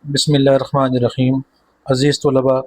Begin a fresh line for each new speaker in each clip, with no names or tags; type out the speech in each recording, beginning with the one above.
बिस्मिल्लाहिर्रहमानिर्रहीम। अज़ीज़ तलबा,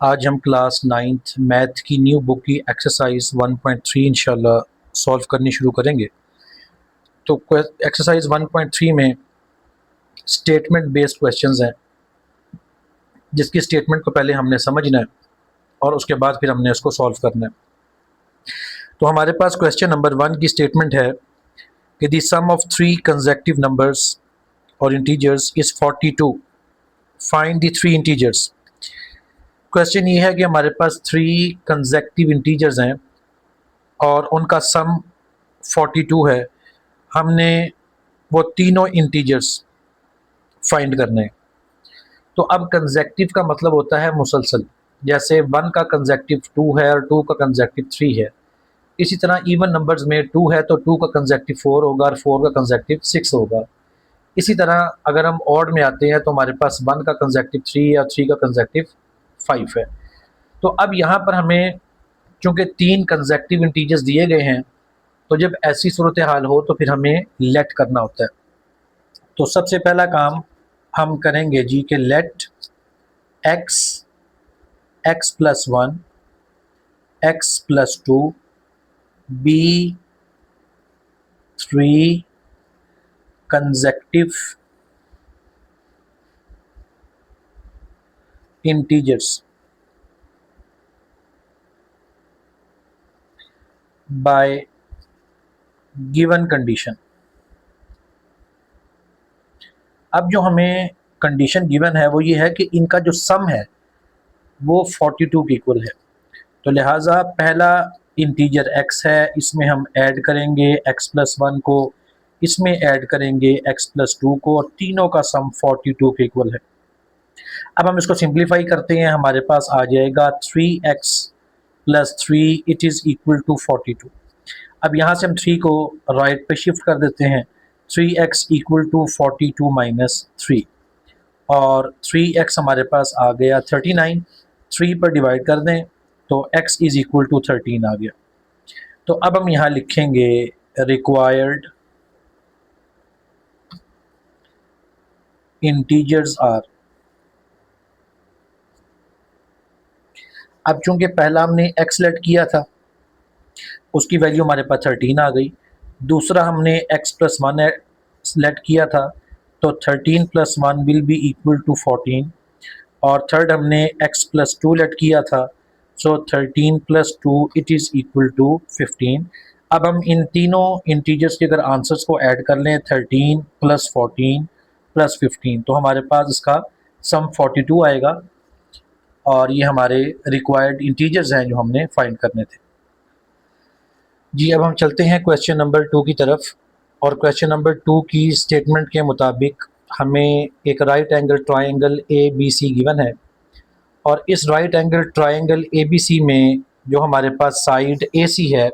आज हम क्लास 9th मैथ की न्यू बुक की एक्सरसाइज 1.3 इंशाल्लाह सॉल्व करनी शुरू करेंगे। तो एक्सरसाइज 1.3 में स्टेटमेंट बेस्ड क्वेश्चंस हैं, जिसकी स्टेटमेंट को पहले हमने समझना है और उसके बाद फिर हमने उसको सॉल्व करना है। तो हमारे पास क्वेश्चन नंबर 1 की स्टेटमेंट है कि the sum of 3 consecutive numbers और integers is 42, find the 3 integers. Question ये है कि हमारे पास 3 कंसेक्टिव इंटीजर्स हैं और उनका सम 42 है। हमने वो तीनों इंटीजर्स फाइंड करने हैं। तो अब कंसेक्टिव का मतलब होता है मुसलसल, जैसे 1 का कंसेक्टिव 2 है और 2 का कंसेक्टिव 3 है। इसी तरह इवन नंबर्स में 2 है तो 2 का कंसेक्टिव 4 होगा और 4 का कंसेक्टिव 6 होगा। इसी तरह अगर हम ऑड में आते हैं तो हमारे पास 1 का कंसेक्टिव 3 या 3 का कंसेक्टिव 5 है। तो अब यहाँ पर हमें चूँकि 3 कंसेक्टिव इंटीजर्स दिए गए हैं, तो जब ऐसी सूरत हाल हो तो फिर हमें लेट करना होता है। तो सबसे पहला काम हम करेंगे जी कि let x plus 1 x plus 2 be 3 consecutive integers by given condition. अब जो हमें कंडीशन गिवन है वो ये है कि इनका जो सम है वो 42 के इक्वल है। तो लिहाजा पहला इंटीजर x है, इसमें हम ऐड करेंगे x प्लस 1 को, इसमें ऐड करेंगे x प्लस 2 को, और तीनों का सम 42 के इक्वल है। अब हम इसको सिंप्लीफाई करते हैं, हमारे पास आ जाएगा 3x plus 3 it is equal to 42। अब यहाँ से हम 3 को राइट पे शिफ्ट कर देते हैं, 3x इक्वल टू 42 माइनस 3, और 3x हमारे पास आ गया 39। 3 पर डिवाइड कर दें तो x इज़ इक्वल टू 13 आ गया। तो अब हम यहाँ लिखेंगे रिक्वायर्ड इंटीजर्स आर। अब चूंकि पहला हमने x लेट किया था, उसकी वैल्यू हमारे पास 13 आ गई। दूसरा हमने x प्लस 1 सेलेक्ट किया था, तो 13 plus 1 will be equal to 14। और थर्ड हमने x प्लस 2 लेट किया था, so 13 plus 2 it is equal to 15। अब हम इन तीनों इंटीजर्स के अगर आंसर्स को ऐड कर लें, 13 प्लस 14 प्लस 15, तो हमारे पास इसका सम 42 आएगा। और ये हमारे रिक्वायर्ड इंटीजर्स हैं जो हमने फाइंड करने थे जी। अब हम चलते हैं क्वेश्चन नंबर 2 की तरफ, और क्वेश्चन नंबर 2 की स्टेटमेंट के मुताबिक हमें एक right angle triangle A B C given है, और इस right angle triangle A B C में जो हमारे पास साइड ए सी है,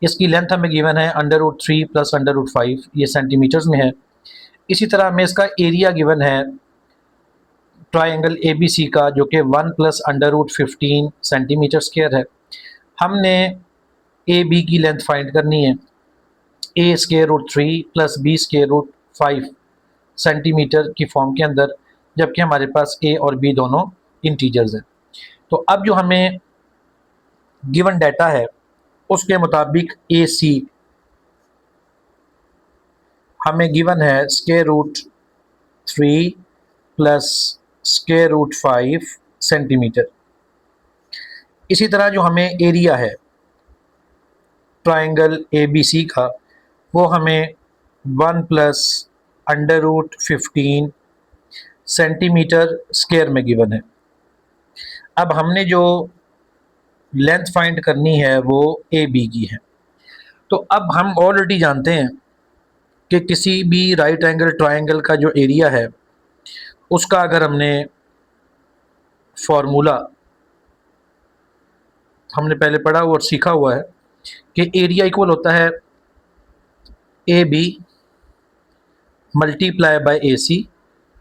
इसकी लेंथ हमें गिवन है √3 प्लस √5, ये सेंटीमीटर्स में है। इसी तरह हमें इसका एरिया गिवन है ट्रायंगल ए बी सी का, जो कि 1 प्लस √15 सेंटीमीटर स्क्वायर है। हमने ए बी की लेंथ फाइंड करनी है, a√3 प्लस b√5 सेंटीमीटर की फॉर्म के अंदर, जबकि हमारे पास a और b दोनों इंटीजर्स हैं। तो अब जो हमें गिवन डाटा है उसके मुताबिक ए सी हमें गिवन है √3 प्लस √5 सेंटीमीटर। इसी तरह जो हमें एरिया है ट्रायंगल ए बी सी का, वो हमें 1 प्लस √15 सेंटीमीटर स्क्वायर में गिवन है। अब हमने जो लेंथ फाइंड करनी है वो ए बी की है। तो अब हम ऑलरेडी जानते हैं कि किसी भी राइट एंगल ट्रायंगल का जो एरिया है उसका अगर हमने फॉर्मूला हमने पहले पढ़ा हुआ और सीखा हुआ है कि एरिया इक्वल होता है ए बी मल्टीप्लाई बाय ए सी,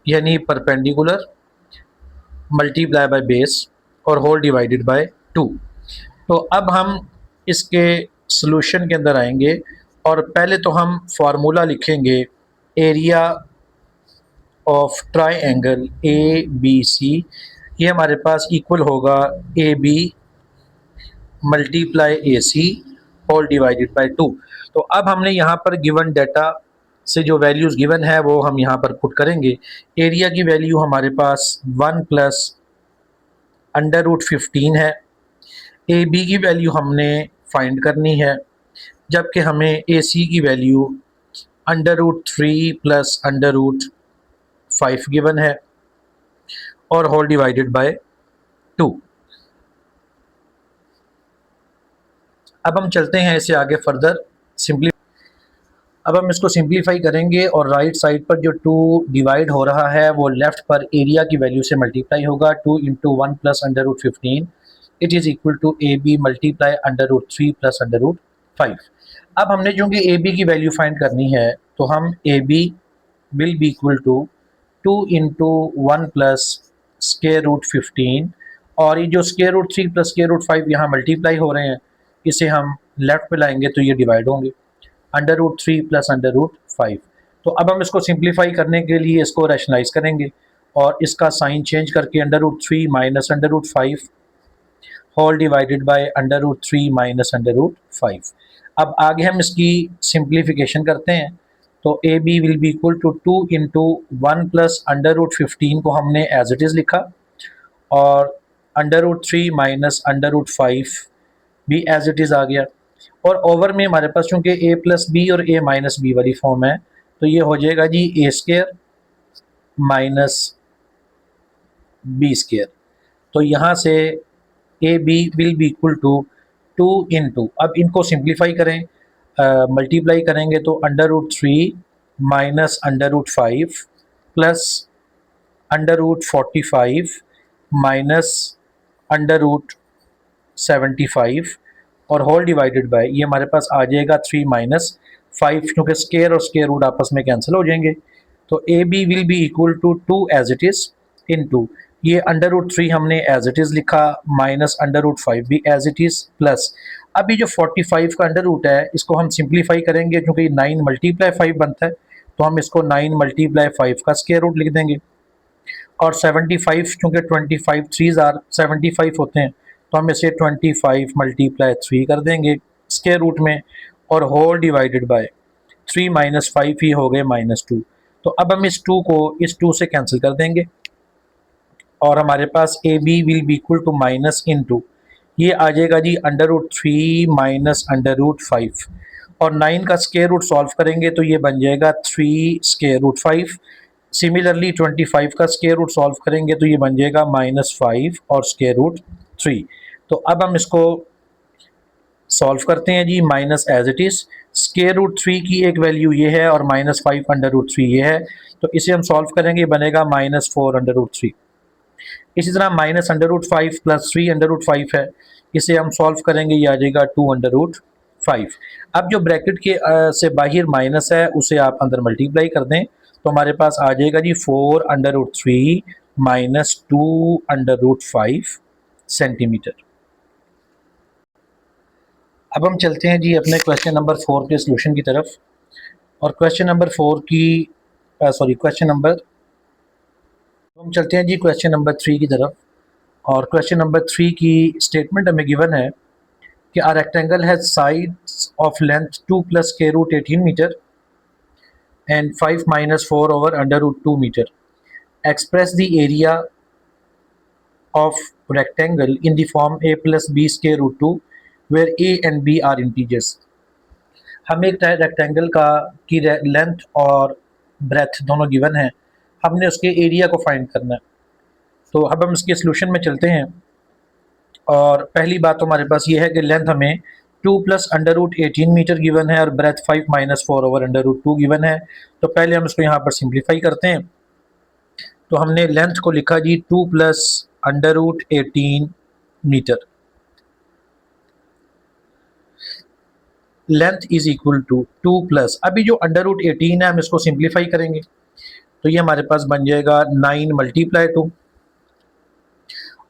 यानी परपेंडिकुलर मल्टीप्लाई बाय बेस और होल डिवाइडेड बाय 2। तो अब हम इसके सॉल्यूशन के अंदर आएंगे, और पहले तो हम फार्मूला लिखेंगे area of triangle A B C, ये हमारे पास इक्वल होगा A B multiply A C whole divided by 2। तो अब हमने यहाँ पर गिवन डाटा से जो वैल्यूज़ गिवन है वो हम यहाँ पर पुट करेंगे। एरिया की वैल्यू हमारे पास 1 प्लस अंडर रूट 15 है। ए बी की वैल्यू हमने फाइंड करनी है, जबकि हमें ए सी की value under root 3 plus under root 5 given है और होल डिवाइडेड बाय 2। अब हम चलते हैं इसे आगे फर्दर अब हम इसको सिंप्लीफाई करेंगे और राइट साइड पर जो 2 डिवाइड हो रहा है वो लेफ़्ट पर एरिया की वैल्यू से मल्टीप्लाई होगा। 2 into 1 plus under root 15 it is equal to A B multiply under root 3 plus under root 5। अब हमने चूँकि ए बी की वैल्यू फाइंड करनी है तो हम A B will be equal to 2 into 1 plus square root 15 और ये जो square root 3 plus square root 5 यहाँ मल्टीप्लाई हो रहे हैं, इसे हम लेफ़्ट पे लाएंगे तो ये डिवाइड होंगे under root 3 plus under root 5। तो अब हम इसको सिंप्लीफाई करने के लिए इसको रैशनलाइज करेंगे और इसका साइन चेंज करके under root 3 minus under root 5 whole divided by under root 3 minus under root 5। अब आगे हम इसकी सिंप्लीफिकेशन करते हैं तो A B will be equal to 2 into 1 plus under root 15 को हमने एज इट इज़ लिखा और under root 3 minus under root 5 भी एज इट इज़ आ गया और ओवर में हमारे पास चूँकि ए प्लस बी और ए माइनस बी वाली फॉर्म है तो ये हो जाएगा जी A square minus B square. तो यहाँ से A B will be equal to 2 into, अब इनको सिंप्लीफाई करें मल्टीप्लाई करेंगे तो under root 3 minus under root 5 plus under root 45 minus under root 75 और होल डिवाइडेड बाय ये हमारे पास आ जाएगा 3 माइनस 5 क्योंकि स्केयर और स्केयर रूट आपस में कैंसिल हो जाएंगे। तो A B will be equal to 2 as it is into ये अंडर रूट 3 हमने एज इट इज़ लिखा माइनस अंडर रूट 5 भी एज इट इज़ प्लस अब ये जो 45 का अंडर रूट है इसको हम सिंप्लीफाई करेंगे क्योंकि 9 मल्टीप्लाई 5 बनता है तो हम इसको 9 मल्टीप्लाई 5 का स्केयर रूट लिख देंगे और 75 चूँकि 25 3 आर 75 होते हैं तो हम इसे 25 मल्टीप्लाई 3 कर देंगे स्क्वायर रूट में और होल डिवाइडेड बाय 3 माइनस 5 ही हो गए -2। तो अब हम इस 2 को इस 2 से कैंसिल कर देंगे और हमारे पास a B will be equal to minus into ये आ जाएगा जी under root 3 minus under root 5 और 9 का स्क्वायर रूट सॉल्व करेंगे तो ये बन जाएगा 3 स्क्वायर रूट 5। सिमिलरली 25 का स्क्वायर रूट सॉल्व करेंगे तो ये बन जाएगा -5 और स्क्वायर रूट 3। तो अब हम इसको सॉल्व करते हैं जी minus as it is square root 3 की एक वैल्यू ये है और -5 अंडर रूट 3 ये है तो इसे हम सॉल्व करेंगे बनेगा -4 अंडर रूट 3। इसी तरह minus under root 5 plus 3 under root 5 है इसे हम सॉल्व करेंगे ये आ जाएगा 2 अंडर रूट 5। अब जो ब्रैकेट के से बाहर माइनस है उसे आप अंदर मल्टीप्लाई कर दें तो हमारे पास आ जाएगा जी 4 under root 3 minus 2 under root 5 centimetre. अब हम चलते हैं जी अपने क्वेश्चन नंबर 4 के सॉल्यूशन की तरफ और क्वेश्चन नंबर 4 की हम चलते हैं जी क्वेश्चन नंबर 3 की तरफ और क्वेश्चन नंबर 3 की स्टेटमेंट हमें गिवन है कि a rectangle has sides of length 2 plus square root 18 metre and 5 minus 4 over under root 2 metre. Express the area of rectangle in the form a plus b square root 2 where a and b are integers. हमें एक rectangle का की length और breath दोनों given है, हमने उसके area को फाइंड करना है। तो अब हम इसके सॉल्यूशन में चलते हैं और पहली बात तो हमारे पास ये है कि लेंथ हमें 2 plus under root 18 metre given है और breadth 5 minus 4 over under root 2 given है। तो पहले हम इसको यहाँ पर सिंप्लीफाई करते हैं तो हमने लेंथ को लिखा जी 2 plus under root 18 metre, length is equal to 2 plus अभी जो अंडर रूट 18 है हम इसको सिंप्लीफाई करेंगे तो ये हमारे पास बन जाएगा 9 मल्टीप्लाई 2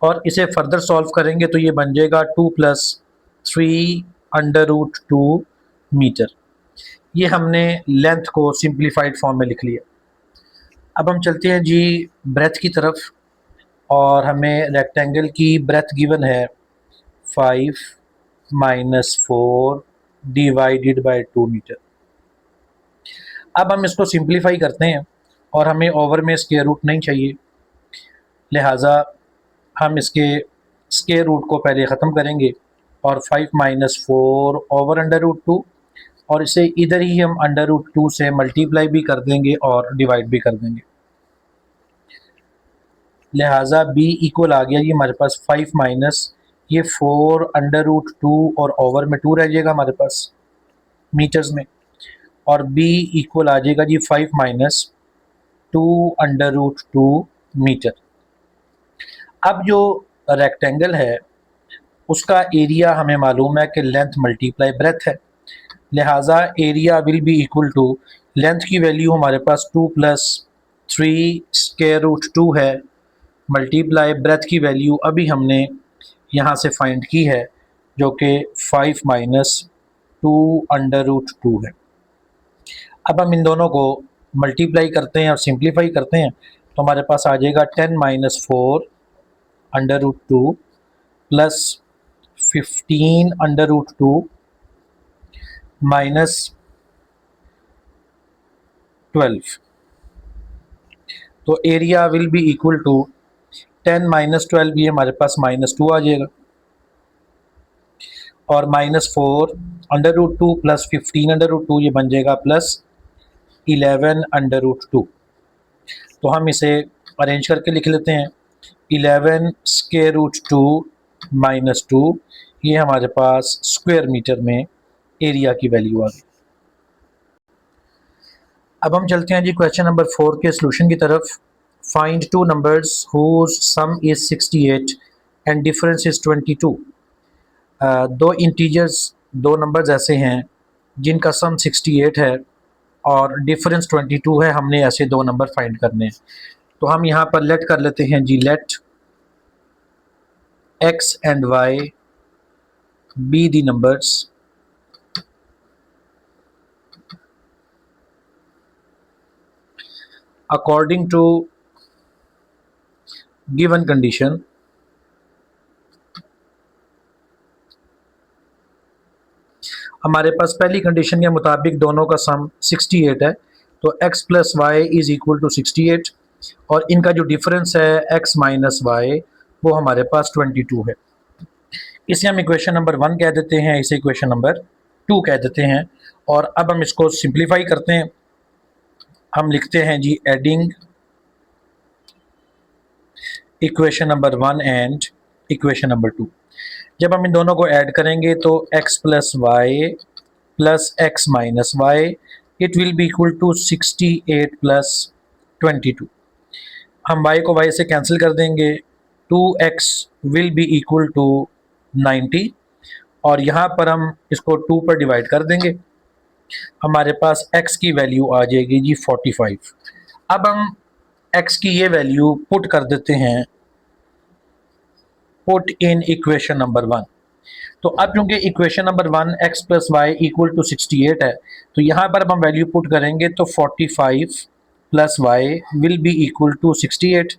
और इसे फर्दर सॉल्व करेंगे तो ये बन जाएगा 2 प्लस 3 अंडर रूट 2 मीटर। ये हमने लेंथ को सिंप्लीफाइड फॉर्म में लिख लिया। अब हम चलते हैं जी ब्रेथ की तरफ, और हमें रेक्टेंगल की ब्रेथ गिवन है 5 - 4 डिवाइडेड बाय 2 मीटर। अब हम इसको सिंप्लीफाई करते हैं और हमें ओवर में स्क्वायर रूट नहीं चाहिए, लिहाजा हम इसके स्क्वायर रूट को पहले ख़त्म करेंगे और 5 - 4 ओवर √2, और इसे इधर ही हम √2 से मल्टीप्लाई भी कर देंगे और डिवाइड भी कर देंगे। लिहाजा b इक्वल आ गया ये हमारे पास 5 माइनस ये 4 √2 और ओवर में 2 रह जाएगा हमारे पास मीटर्स में, और b इक्वल आ जाएगा जी 5 - 2 √2 मीटर। अब जो रेक्टेंगल है उसका एरिया हमें मालूम है कि लेंथ मल्टीप्लाई ब्रेथ है, लिहाजा area will be equal to length की वैल्यू हमारे पास 2 + 3 √2 है, मल्टीप्लाई ब्रेथ की वैल्यू अभी हमने यहाँ से फाइंड की है जो कि 5 - 2 √2 है। अब हम इन दोनों को मल्टीप्लाई करते हैं और सिंप्लीफाई करते हैं तो हमारे पास आ जाएगा 10 - 4 √2 प्लस 15 √2 माइनस 12, तो area will be equal to 10 - 12 ये हमारे पास -2 आ जाएगा, और -4 √2 प्लस 15 √2 ये बन जाएगा प्लस 11 √2। तो हम इसे अरेंज करके लिख लेते हैं, 11 √2 -2 ये हमारे पास स्क्वायर मीटर में एरिया की वैल्यू आ गई। अब हम चलते हैं जी क्वेश्चन नंबर 4 के सॉल्यूशन की तरफ। Find two numbers whose sum is 68 and difference is 22। दो इंटीजर्स, दो नंबर्स ऐसे हैं जिनका सम 68 है और डिफरेंस 22 है, हमने ऐसे दो नंबर फाइंड करने हैं। तो हम यहाँ पर लेट कर लेते हैं जी, late x and y be the numbers according to given condition हमारे पास पहली कंडीशन के मुताबिक दोनों का सम 68 है, तो x + y is equal to 68, और इनका जो डिफरेंस है x - y वो हमारे पास 22 है। इसे हम इक्वेशन नंबर 1 कह देते हैं, इसे इक्वेशन नंबर 2 कह देते हैं, और अब हम इसको सिंप्लीफाई करते हैं। हम लिखते हैं जी adding equation number 1 and equation number 2। जब हम इन दोनों को ऐड करेंगे तो x + y plus x - y it will be equal to 68 + 22। हम y को y से कैंसिल कर देंगे, 2x will be equal to 90, और यहाँ पर हम इसको 2 पर डिवाइड कर देंगे, हमारे पास x की वैल्यू आ जाएगी जी 45। अब हम x की ये वैल्यू पुट कर देते हैं, पुट इन इक्वेशन नंबर 1। तो अब क्योंकि equation number 1 x + y equal to 68 है, तो यहाँ पर हम वैल्यू पुट करेंगे तो 45 + y will be equal to 68,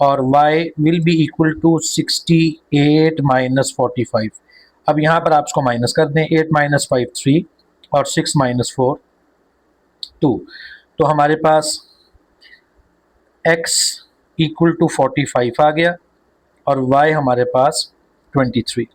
और y will be equal to 68 - 45। अब यहाँ पर आप इसको माइनस कर दें, 8 - 5 3 और 6 - 4 2, तो हमारे पास x इक्वल टू 45 आ गया और y हमारे पास 23।